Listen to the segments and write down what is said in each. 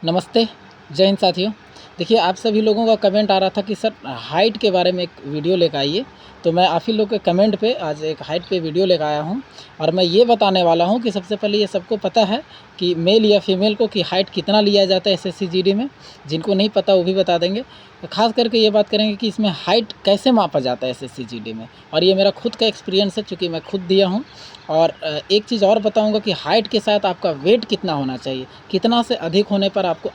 नमस्ते, जय हिंद साथियों। देखिए, आप सभी लोगों का कमेंट आ रहा था कि सर हाइट के बारे में एक वीडियो लेकर आइए। तो मैं आप ही लोग के कमेंट पे आज एक हाइट पे वीडियो लेकर आया हूँ और मैं ये बताने वाला हूँ कि सबसे पहले ये सबको पता है कि मेल या फीमेल को कि हाइट कितना लिया जाता है एसएससी जीडी में। जिनको नहीं पता वो भी बता देंगे। तो खास करके ये बात करेंगे कि इसमें हाइट कैसे मापा जाता है एसएससी जीडी में, और ये मेरा खुद का एक्सपीरियंस है चूँकि मैं खुद दिया हूँ। और एक चीज़ और बताऊंगा कि हाइट के साथ आपका वेट कितना होना चाहिए। कितना से अधिक होने पर आपको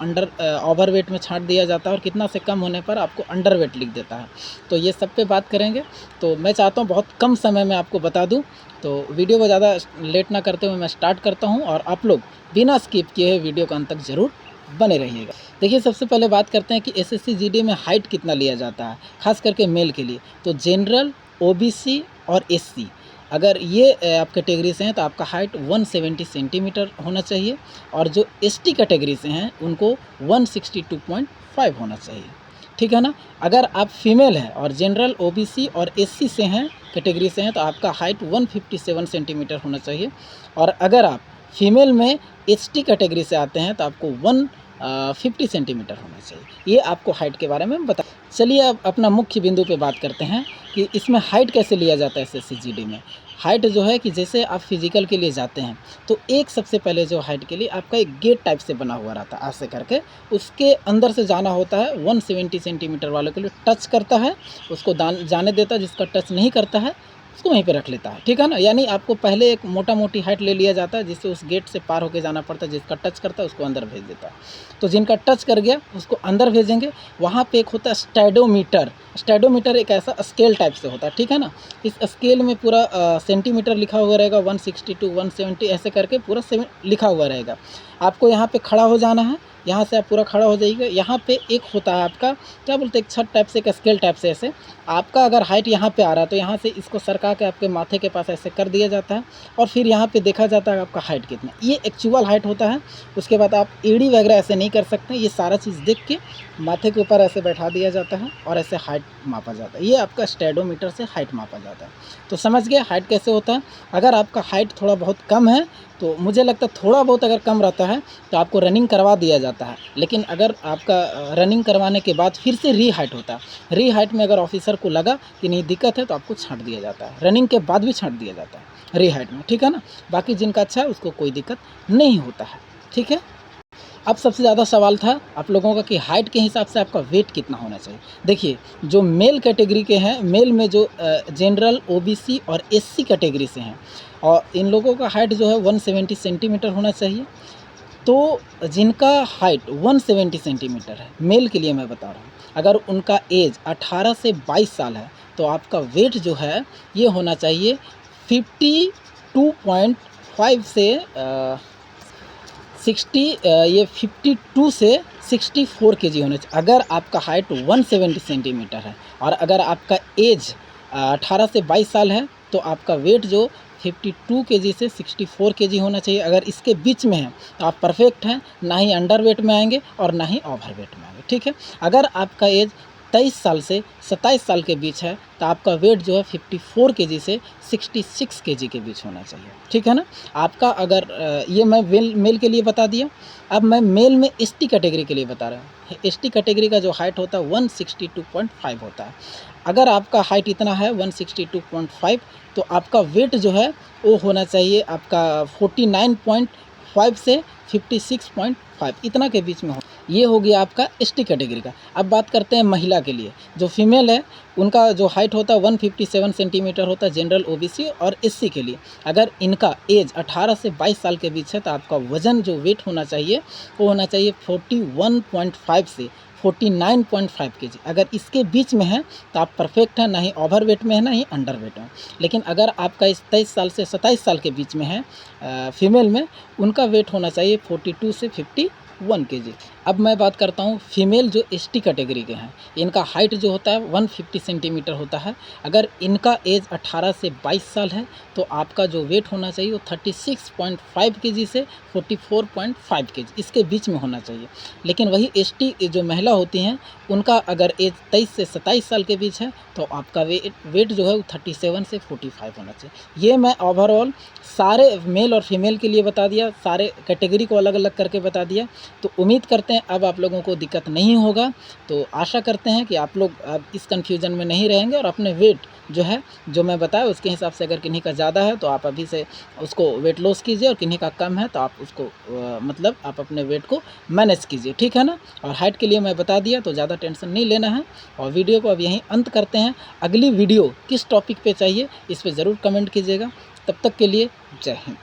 ओवर वेट में छांट दिया जाता है और कितना से कम होने पर आपको अंडर वेट लिख देता है। तो ये सब पे बात करेंगे। तो मैं चाहता हूँ बहुत कम समय में आपको बता दूँ। तो वीडियो को ज़्यादा लेट ना करते हुए मैं स्टार्ट करता हूँ और आप लोग बिना स्किप किए हुए वीडियो के अंत तक ज़रूर बने रहिएगा। देखिए, सबसे पहले बात करते हैं कि एसएससी जीडी में हाइट कितना लिया जाता है, खास करके मेल के लिए। तो जनरल, ओबीसी और एससी, अगर ये आप कैटेगरी से हैं तो आपका हाइट 170 सेंटीमीटर होना चाहिए, और जो एसटी कैटेगरी से हैं उनको 162.5 होना चाहिए। ठीक है ना। अगर आप फीमेल हैं और जनरल, ओबीसी और एससी से हैं कैटेगरी से हैं तो आपका हाइट 157 सेंटीमीटर होना चाहिए। और अगर आप फीमेल में एसटी कैटेगरी से आते हैं तो आपको 150 सेंटीमीटर होना चाहिए। ये आपको हाइट के बारे में बता। चलिए अब अपना मुख्य बिंदु पे बात करते हैं कि इसमें हाइट कैसे लिया जाता है एसएससी जीडी में। हाइट जो है कि जैसे आप फिजिकल के लिए जाते हैं तो एक सबसे पहले जो हाइट के लिए आपका एक गेट टाइप से बना हुआ रहता है, ऐसे करके उसके अंदर से जाना होता है। 170 सेंटीमीटर वालों के लिए टच करता है, उसको जाने देता है। जिसका टच नहीं करता है उसको वहीं पे रख लेता है। ठीक है ना। यानी आपको पहले एक मोटा मोटी हाइट ले लिया जाता है जिससे उस गेट से पार होके जाना पड़ता है। जिसका टच करता है उसको अंदर भेज देता है। तो जिनका टच कर गया उसको अंदर भेजेंगे। वहाँ पे एक होता है स्टैडोमीटर। स्टैडोमीटर एक ऐसा स्केल टाइप से होता है। ठीक है ना। इस स्केल में पूरा सेंटीमीटर लिखा हुआ रहेगा, 162, 170 ऐसे करके पूरा लिखा हुआ रहेगा। आपको यहाँ पे खड़ा हो जाना है। यहाँ से आप पूरा खड़ा हो जाइएगा। यहाँ पे एक होता है आपका, क्या बोलते हैं, एक छत टाइप से, एक स्केल टाइप से। ऐसे आपका अगर हाइट यहाँ पे आ रहा है तो यहाँ से इसको सरका के आपके माथे के पास ऐसे कर दिया जाता है और फिर यहाँ पे देखा जाता है आपका हाइट कितना। ये एक्चुअल हाइट होता है। उसके बाद आप एड़ी वगैरह ऐसे नहीं कर सकते। ये सारा चीज़ देख के माथे के ऊपर ऐसे बैठा दिया जाता है और ऐसे हाइट मापा जाता है। ये आपका स्टैडोमीटर से हाइट मापा जाता है। तो समझ गए हाइट कैसे होता है। अगर आपका हाइट थोड़ा बहुत कम है तो मुझे लगता है थोड़ा बहुत अगर कम रहता है तो आपको रनिंग करवा दिया जाता है। लेकिन अगर आपका रनिंग करवाने के बाद फिर से री हाइट होता है। री हाइट में अगर ऑफिसर को लगा कि नहीं दिक्कत है तो आपको छांट दिया जाता है। रनिंग के बाद भी छांट दिया जाता है री हाइट में। ठीक है ना। बाकी जिनका अच्छा है उसको कोई दिक्कत नहीं होता है। ठीक है। अब सबसे ज़्यादा सवाल था आप लोगों का कि हाइट के हिसाब से आपका वेट कितना होना चाहिए। देखिए, जो मेल कैटेगरी के हैं, मेल में जो जनरल, ओबीसी और एससी कैटेगरी से हैं, और इन लोगों का हाइट जो है 170 सेंटीमीटर होना चाहिए। तो जिनका हाइट 170 सेंटीमीटर है, मेल के लिए मैं बता रहा हूँ, अगर उनका एज 18 से 22 साल है तो आपका वेट जो है ये होना चाहिए 52.5 से 52 से 64 केजी होना चाहिए अगर आपका हाइट 170 सेंटीमीटर है। और अगर आपका एज 18 से 22 साल है तो आपका वेट जो 52 केजी से 64 केजी होना चाहिए। अगर इसके बीच में है तो आप परफेक्ट हैं, ना ही अंडर वेट में आएंगे और ना ही ओवर वेट में आएंगे। ठीक है। अगर आपका एज 23 साल से 27 साल के बीच है तो आपका वेट जो है 54 केजी से 66 केजी के बीच होना चाहिए। ठीक है ना। आपका अगर ये मैं मेल के लिए बता दिया। अब मैं मेल में एसटी कैटेगरी के लिए बता रहा हूँ। एसटी कैटेगरी का जो हाइट होता है 162.5 होता है। अगर आपका हाइट इतना है 162.5 तो आपका वेट जो है वो होना चाहिए आपका 49.5 से 56.5 इतना के बीच में हो। ये हो गया आपका एसटी कैटेगरी का। अब बात करते हैं महिला के लिए। जो फीमेल है उनका जो हाइट होता है 157 सेंटीमीटर होता है, जनरल, ओबीसी और एससी के लिए। अगर इनका एज 18 से 22 साल के बीच है तो आपका वज़न जो वेट होना चाहिए वो होना चाहिए 41.5 से 49.5 केजी। अगर इसके बीच में है तो आप परफेक्ट हैं, ना ही ओवर वेट में है ना ही अंडर वेट में। लेकिन अगर आपका इस 23 साल से 27 साल के बीच में है फीमेल में, उनका वेट होना चाहिए 42 से 51 केजी। अब मैं बात करता हूँ फीमेल जो एसटी कैटेगरी के हैं। इनका हाइट जो होता है 150 सेंटीमीटर होता है। अगर इनका एज 18 से 22 साल है तो आपका जो वेट होना चाहिए वो 36.5 केजी से 44.5 केजी इसके बीच में होना चाहिए। लेकिन वही एसटी जो महिला होती हैं उनका अगर एज 23 से 27 साल के बीच है तो आपका वेट जो है वो 37 से 45 होना चाहिए। ये मैं ओवरऑल सारे मेल और फीमेल के लिए बता दिया, सारे कैटेगरी को अलग अलग करके बता दिया। तो उम्मीद करते हैं अब आप लोगों को दिक्कत नहीं होगा। तो आशा करते हैं कि आप लोग अब इस कन्फ्यूज़न में नहीं रहेंगे और अपने वेट जो है, जो मैं बताया उसके हिसाब से अगर किन्हीं का ज़्यादा है तो आप अभी से उसको वेट लॉस कीजिए, और किन्हीं का कम है तो आप उसको मतलब आप अपने वेट को मैनेज कीजिए, ठीक है ना। और हाइट के लिए मैं बता दिया, तो ज़्यादा टेंशन नहीं लेना है। और वीडियो को अब यहीं अंत करते हैं। अगली वीडियो किस टॉपिक पे चाहिए इस पे ज़रूर कमेंट कीजिएगा। तब तक के लिए जय हिंद।